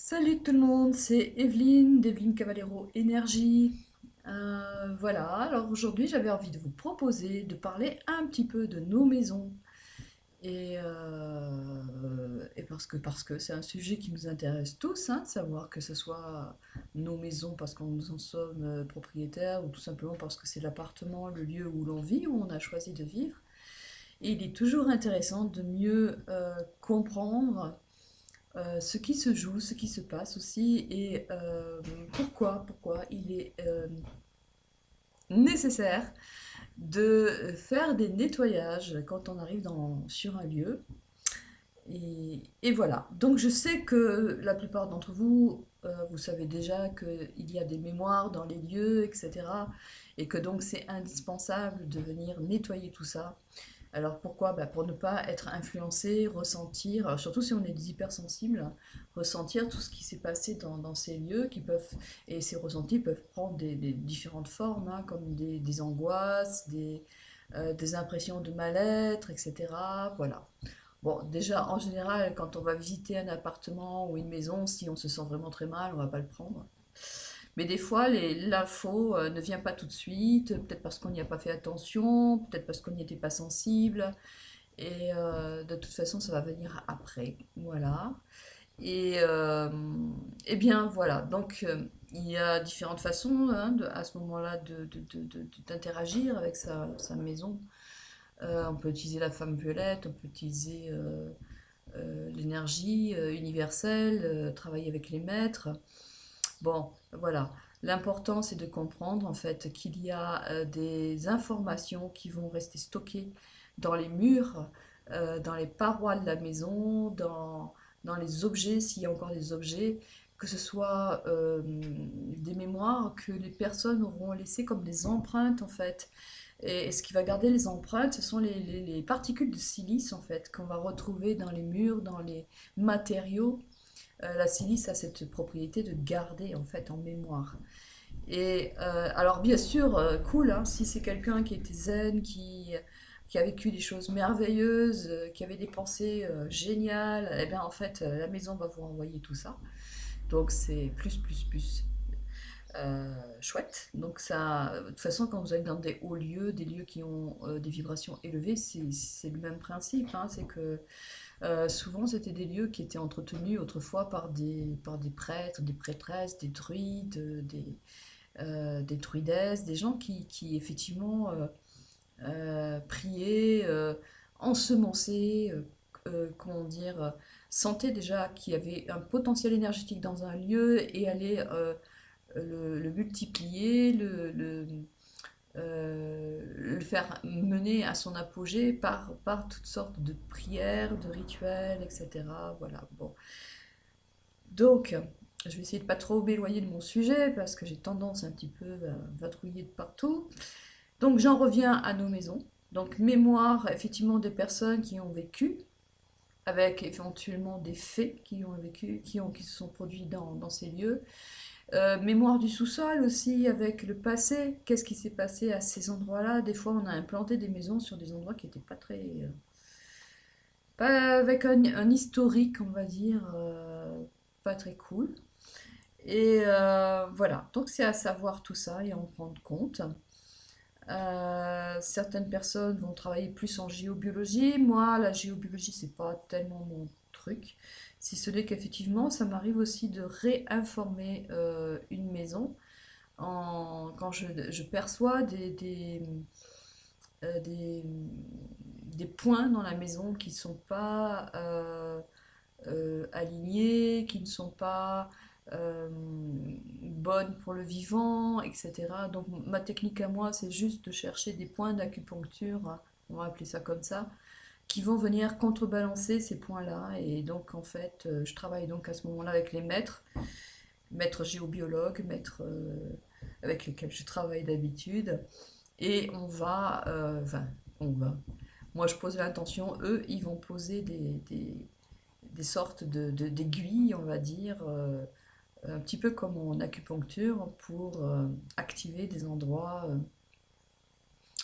Salut tout le monde, c'est Evelyne d'Evelyne Cavallero Énergie. Voilà, alors aujourd'hui j'avais envie de vous proposer de parler un petit peu de nos maisons. Et parce que c'est un sujet qui nous intéresse tous, hein, de savoir que ce soit nos maisons parce qu'on nous en sommes propriétaires ou tout simplement parce que c'est l'appartement, le lieu où l'on vit, où on a choisi de vivre. Et il est toujours intéressant de mieux comprendre ce qui se joue, ce qui se passe aussi, et pourquoi il est nécessaire de faire des nettoyages quand on arrive sur un lieu. Et voilà. Donc je sais que la plupart d'entre vous, vous savez déjà qu'il y a des mémoires dans les lieux, etc. Et que donc c'est indispensable de venir nettoyer tout ça. Alors pourquoi? Bah, pour ne pas être influencé, ressentir, alors surtout si on est des hypersensibles, ressentir tout ce qui s'est passé dans ces lieux et ces ressentis peuvent prendre des différentes formes, hein, comme des angoisses, des impressions de mal-être, etc. Voilà. Bon, déjà, en général, quand on va visiter un appartement ou une maison, si on se sent vraiment très mal, on va pas le prendre. Mais des fois, l'info ne vient pas tout de suite, peut-être parce qu'on n'y a pas fait attention, peut-être parce qu'on n'y était pas sensible. Et de toute façon, ça va venir après. Voilà. Et, euh, et bien voilà. Donc il y a différentes façons, hein, à ce moment-là d'interagir avec sa maison. On peut utiliser la femme violette, on peut utiliser l'énergie universelle, travailler avec les maîtres. Bon, voilà. L'important, c'est de comprendre en fait qu'il y a des informations qui vont rester stockées dans les murs, dans les parois de la maison, dans les objets, s'il y a encore des objets, que ce soit des mémoires que les personnes auront laissées comme des empreintes en fait. Et ce qui va garder les empreintes, ce sont les particules de silice en fait qu'on va retrouver dans les murs, dans les matériaux. La silice a cette propriété de garder en fait en mémoire. Et alors bien sûr, cool, hein, si c'est quelqu'un qui était zen, qui a vécu des choses merveilleuses, qui avait des pensées géniales, eh bien en fait la maison va vous envoyer tout ça. Donc c'est plus chouette. Donc ça, de toute façon, quand vous allez dans des hauts lieux, des lieux qui ont des vibrations élevées, c'est le même principe, hein, c'est que souvent, c'était des lieux qui étaient entretenus autrefois par des prêtres, des prêtresses, des druides, des druidesses, des gens qui effectivement priaient, ensemençaient, comment dire, sentaient déjà qu'il y avait un potentiel énergétique dans un lieu et allaient le multiplier, le faire mener à son apogée par toutes sortes de prières, de rituels, etc. Voilà, bon. Donc, je vais essayer de pas trop m'éloigner de mon sujet parce que j'ai tendance un petit peu à vadrouiller de partout. Donc, j'en reviens à nos maisons. Donc, mémoire effectivement des personnes qui ont vécu, avec éventuellement des faits qui ont vécu, qui se sont produits dans ces lieux. Mémoire du sous-sol aussi, avec le passé. Qu'est-ce qui s'est passé à ces endroits-là? Des fois, on a implanté des maisons sur des endroits qui n'étaient pas très. Pas avec un historique, on va dire, pas très cool. Et voilà, donc c'est à savoir tout ça et en prendre compte. Certaines personnes vont travailler plus en géobiologie. Moi, la géobiologie, c'est pas tellement mon truc. Si ce n'est qu'effectivement, ça m'arrive aussi de réinformer une maison quand je perçois euh, des, des points dans la maison qui ne sont pas alignés, qui ne sont pas bonnes pour le vivant, etc. Donc ma technique à moi, c'est juste de chercher des points d'acupuncture, on va appeler ça comme ça, qui vont venir contrebalancer ces points-là. Et donc en fait, je travaille donc à ce moment-là avec les maîtres géobiologues, maîtres avec lesquels je travaille d'habitude. Et enfin, on va. Moi, je pose l'intention, eux, ils vont poser des sortes d'aiguilles, on va dire, un petit peu comme en acupuncture, pour activer des endroits,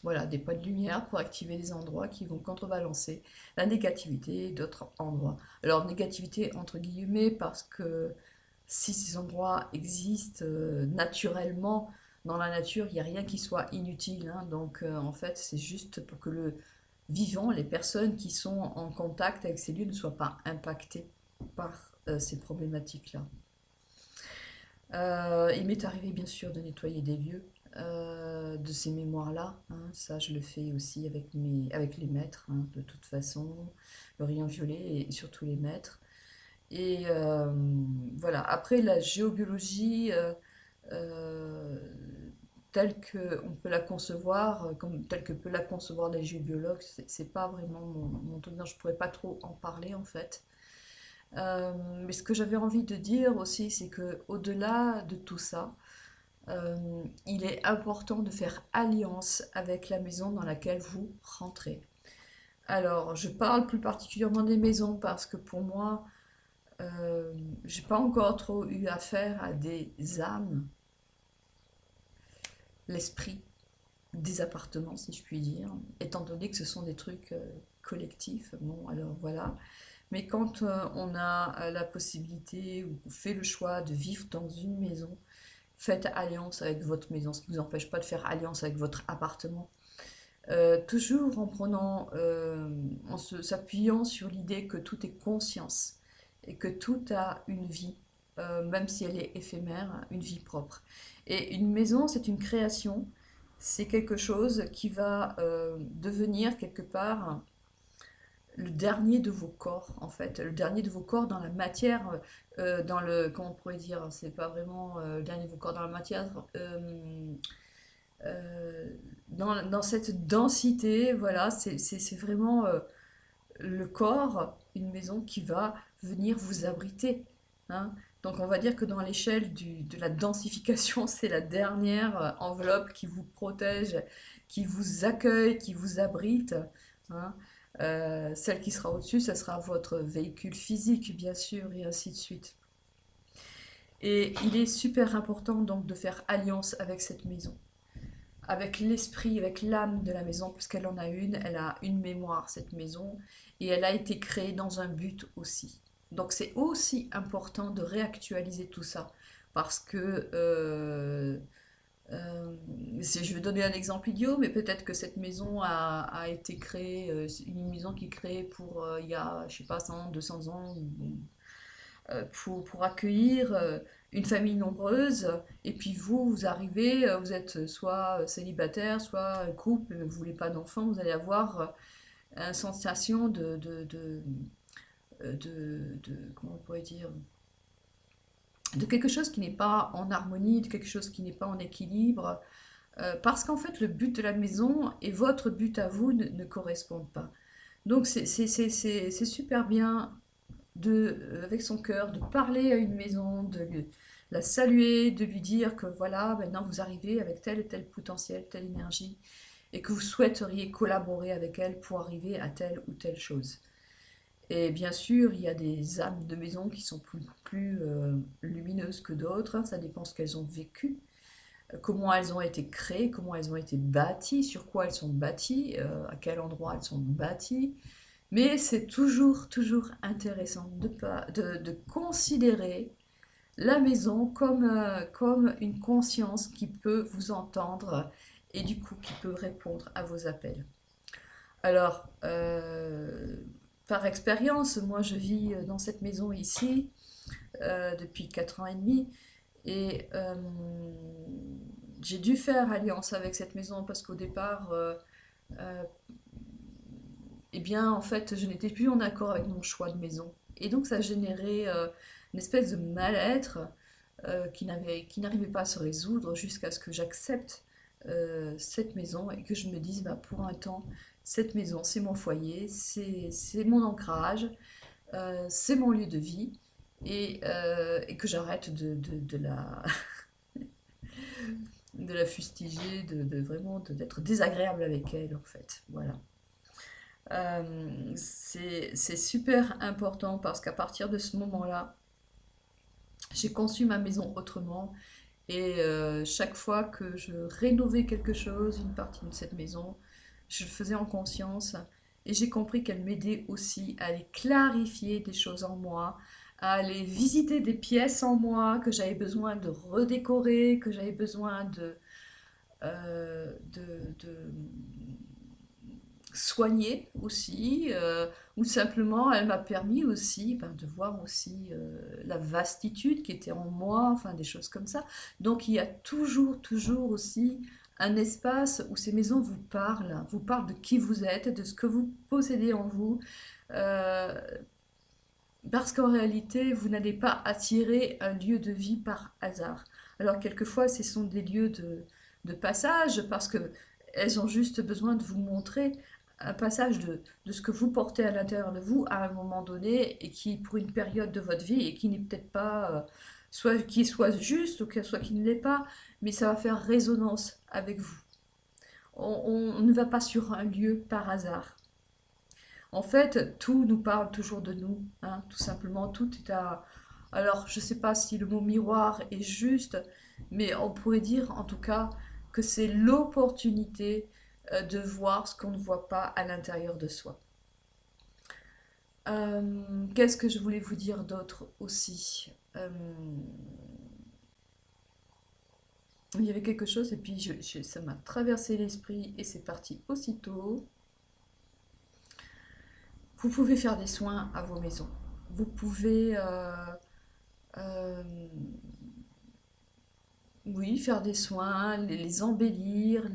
voilà, des points de lumière pour activer des endroits qui vont contrebalancer la négativité d'autres endroits. Alors, négativité entre guillemets, parce que si ces endroits existent naturellement dans la nature, il n'y a rien qui soit inutile, hein. Donc en fait, c'est juste pour que le vivant, les personnes qui sont en contact avec ces lieux ne soient pas impactées par ces problématiques-là. Il m'est arrivé bien sûr de nettoyer des lieux de ces mémoires-là, hein. Ça, je le fais aussi avec les maîtres, hein, de toute façon, le rayon violet et surtout les maîtres. Et voilà. Après, la géobiologie euh, telle qu'on peut la concevoir, telle que peut la concevoir les géobiologues, c'est pas vraiment mon truc. Non, je pourrais pas trop en parler en fait. Mais ce que j'avais envie de dire aussi, c'est que au-delà de tout ça, il est important de faire alliance avec la maison dans laquelle vous rentrez. Alors, je parle plus particulièrement des maisons parce que pour moi, euh, j'ai pas encore trop eu affaire à des âmes, l'esprit des appartements, si je puis dire, étant donné que ce sont des trucs collectifs. Bon, alors voilà. Mais quand on a la possibilité ou qu'on fait le choix de vivre dans une maison, faites alliance avec votre maison, ce qui ne vous empêche pas de faire alliance avec votre appartement. Toujours en prenant, s'appuyant sur l'idée que tout est conscience et que tout a une vie, même si elle est éphémère, une vie propre. Et une maison, c'est une création, c'est quelque chose qui va devenir quelque part le dernier de vos corps, en fait, le dernier de vos corps dans la matière, dans le, comment on pourrait dire, c'est pas vraiment le dernier de vos corps dans la matière, euh, dans cette densité, voilà, c'est vraiment le corps, une maison qui va venir vous abriter, hein. Donc on va dire que dans l'échelle de la densification, c'est la dernière enveloppe qui vous protège, qui vous accueille, qui vous abrite, hein. Celle qui sera au-dessus, ça sera votre véhicule physique, bien sûr, et ainsi de suite. Et il est super important donc de faire alliance avec cette maison, avec l'esprit, avec l'âme de la maison, puisqu'elle en a une, elle a une mémoire, cette maison, et elle a été créée dans un but aussi. Donc c'est aussi important de réactualiser tout ça, parce que, je vais donner un exemple idiot, mais peut-être que cette maison a été créée, une maison qui est créée pour, il y a, je sais pas, 100, 200 ans, pour accueillir une famille nombreuse. Et puis vous, vous arrivez, vous êtes soit célibataire, soit couple, vous voulez pas d'enfant, vous allez avoir une sensation comment on pourrait dire, de quelque chose qui n'est pas en harmonie, de quelque chose qui n'est pas en équilibre, parce qu'en fait le but de la maison et votre but à vous ne correspondent pas. Donc c'est super bien avec son cœur, de parler à une maison, la saluer, de lui dire que voilà, maintenant vous arrivez avec tel et tel potentiel, telle énergie, et que vous souhaiteriez collaborer avec elle pour arriver à telle ou telle chose. Et bien sûr, il y a des âmes de maison qui sont plus lumineuses que d'autres, hein. Ça dépend ce qu'elles ont vécu, comment elles ont été créées, comment elles ont été bâties, sur quoi elles sont bâties, à quel endroit elles sont bâties. Mais c'est toujours, toujours intéressant de considérer la maison comme une conscience qui peut vous entendre et du coup qui peut répondre à vos appels. Alors, par expérience, moi je vis dans cette maison ici depuis 4 ans et demi et j'ai dû faire alliance avec cette maison parce qu'au départ, euh, eh bien, en fait, je n'étais plus en accord avec mon choix de maison. Et donc, ça a généré une espèce de mal-être qui n'arrivait pas à se résoudre jusqu'à ce que j'accepte cette maison et que je me dise, bah, pour un temps, cette maison, c'est mon foyer, c'est mon ancrage, c'est mon lieu de vie, et que j'arrête de la fustiger, vraiment d'être désagréable avec elle, en fait. Voilà. C'est super important parce qu'à partir de ce moment-là, j'ai conçu ma maison autrement et chaque fois que je rénovais quelque chose, une partie de cette maison, je le faisais en conscience et j'ai compris qu'elle m'aidait aussi à aller clarifier des choses en moi, à aller visiter des pièces en moi que j'avais besoin de redécorer, que j'avais besoin de soigner aussi, ou simplement elle m'a permis aussi de voir aussi la vastitude qui était en moi, enfin des choses comme ça. Donc il y a toujours, toujours aussi un espace où ces maisons vous parlent de qui vous êtes, de ce que vous possédez en vous, euh, parce qu'en réalité, vous n'allez pas attirer un lieu de vie par hasard. Alors quelquefois, ce sont des lieux de passage, parce que elles ont juste besoin de vous montrer un passage de ce que vous portez à l'intérieur de vous à un moment donné, et qui, pour une période de votre vie, et qui n'est peut-être pas, soit qui soit juste, ou soit qui ne l'est pas, mais ça va faire résonance avec vous. On ne va pas sur un lieu par hasard. En fait, tout nous parle toujours de nous, hein, tout simplement. Tout est à... Alors, je ne sais pas si le mot miroir est juste, mais on pourrait dire en tout cas que c'est l'opportunité de voir ce qu'on ne voit pas à l'intérieur de soi. Qu'est-ce que je voulais vous dire d'autre aussi? Il y avait quelque chose et puis ça m'a traversé l'esprit et c'est parti aussitôt. Vous pouvez faire des soins à vos maisons. Vous pouvez euh, oui, faire des soins, les embellir,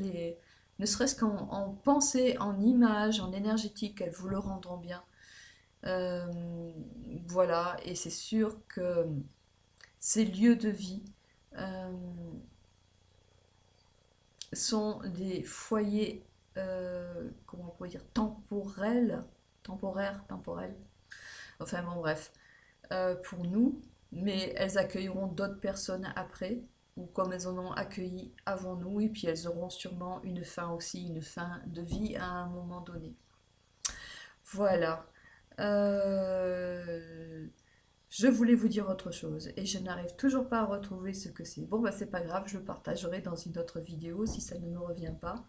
ne serait-ce qu'en pensée, en image, en énergétique, elles vous le rendront bien. Euh, voilà, et c'est sûr que ces lieux de vie euh, sont des foyers, comment on pourrait dire, temporaires, enfin bon bref, pour nous, mais elles accueilleront d'autres personnes après, ou comme elles en ont accueilli avant nous, et puis elles auront sûrement une fin aussi, une fin de vie à un moment donné. Voilà. Euh, je voulais vous dire autre chose, et je n'arrive toujours pas à retrouver ce que c'est. Bon, bah c'est pas grave, je le partagerai dans une autre vidéo si ça ne me revient pas.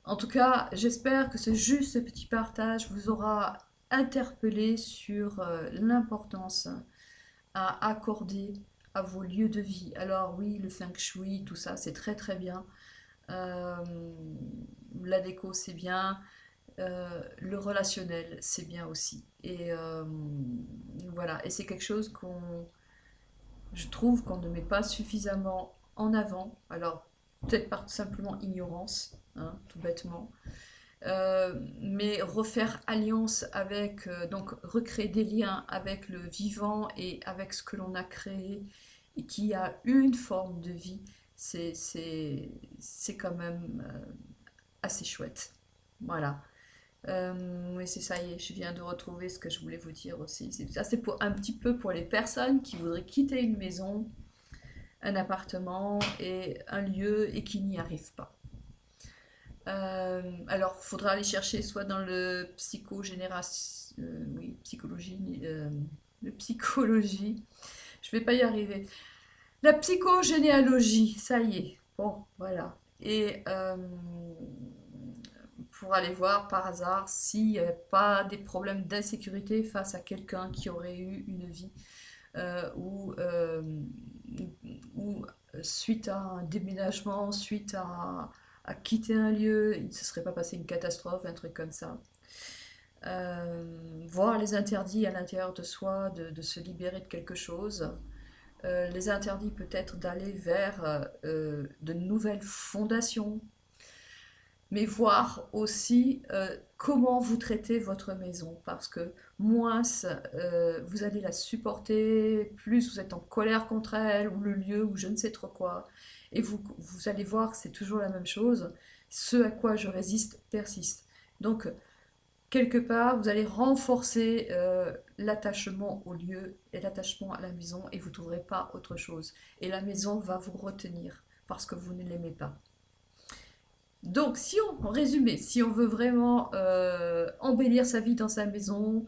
En tout cas, j'espère que ce petit partage vous aura interpellé sur l'importance à accorder à vos lieux de vie. Alors oui, le feng shui, tout ça, c'est très très bien. Euh, la déco, c'est bien. Le relationnel, c'est bien aussi. Et voilà, et c'est quelque chose je trouve qu'on ne met pas suffisamment en avant. Alors peut-être par simplement ignorance, hein, tout bêtement. Mais refaire alliance avec, donc recréer des liens avec le vivant et avec ce que l'on a créé et qui a une forme de vie, c'est quand même assez chouette. Voilà. Oui, c'est ça y est, je viens de retrouver ce que je voulais vous dire aussi. Ça, c'est pour un petit peu pour les personnes qui voudraient quitter une maison, un appartement et un lieu et qui n'y arrivent pas. Alors, il faudra aller chercher soit dans le oui, psychologie, le psychologie. Je vais pas y arriver. La psychogénéalogie, ça y est. Bon, voilà. Et pour aller voir par hasard s'il n'y avait pas des problèmes d'insécurité face à quelqu'un qui aurait eu une vie ou suite à un déménagement, suite à quitter un lieu, il ne se serait pas passé une catastrophe, un truc comme ça. Voir les interdits à l'intérieur de soi, de se libérer de quelque chose. Les interdits peut-être d'aller vers de nouvelles fondations, mais voir aussi comment vous traitez votre maison, parce que moins vous allez la supporter, plus vous êtes en colère contre elle, ou le lieu, ou je ne sais trop quoi, et vous allez voir que c'est toujours la même chose, ce à quoi je résiste persiste. Donc, quelque part, vous allez renforcer l'attachement au lieu et l'attachement à la maison, et vous ne trouverez pas autre chose. Et la maison va vous retenir, parce que vous ne l'aimez pas. Donc, si on, en résumé, si on veut vraiment embellir sa vie dans sa maison,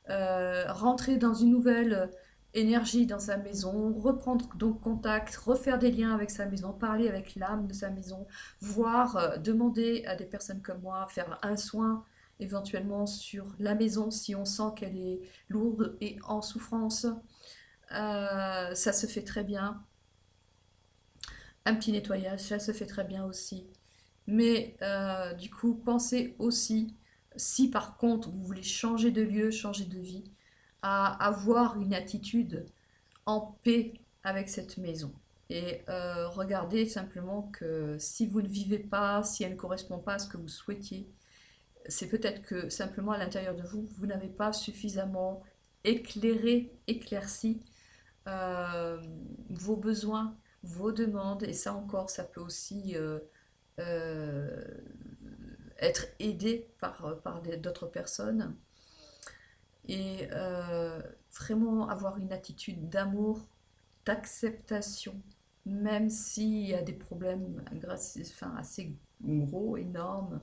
rentrer dans une nouvelle énergie dans sa maison, reprendre donc contact, refaire des liens avec sa maison, parler avec l'âme de sa maison, voire demander à des personnes comme moi, faire un soin éventuellement sur la maison si on sent qu'elle est lourde et en souffrance. Ça se fait très bien. Un petit nettoyage, ça se fait très bien aussi. Mais du coup, pensez aussi, si par contre vous voulez changer de lieu, changer de vie, à avoir une attitude en paix avec cette maison. Et regardez simplement que si vous ne vivez pas, si elle ne correspond pas à ce que vous souhaitiez, c'est peut-être que simplement à l'intérieur de vous, vous n'avez pas suffisamment éclairé, éclairci euh, vos besoins, vos demandes. Et ça encore, ça peut aussi euh, être aidé par d'autres personnes. Et vraiment avoir une attitude d'amour, d'acceptation, même s'il y a des problèmes enfin, assez gros, énormes.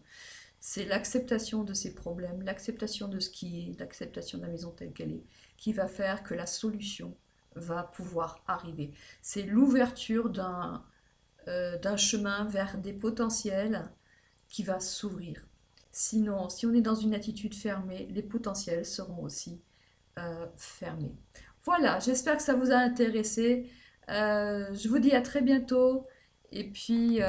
C'est l'acceptation de ces problèmes, l'acceptation de ce qui est, l'acceptation de la maison telle qu'elle est, qui va faire que la solution va pouvoir arriver. C'est l'ouverture d'un chemin vers des potentiels qui va s'ouvrir. Sinon, si on est dans une attitude fermée, les potentiels seront aussi fermés. Voilà, j'espère que ça vous a intéressé. Je vous dis à très bientôt. Et puis,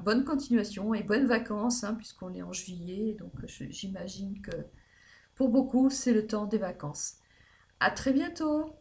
bonne continuation et bonnes vacances, hein, puisqu'on est en juillet. Donc, j'imagine que pour beaucoup, c'est le temps des vacances. À très bientôt.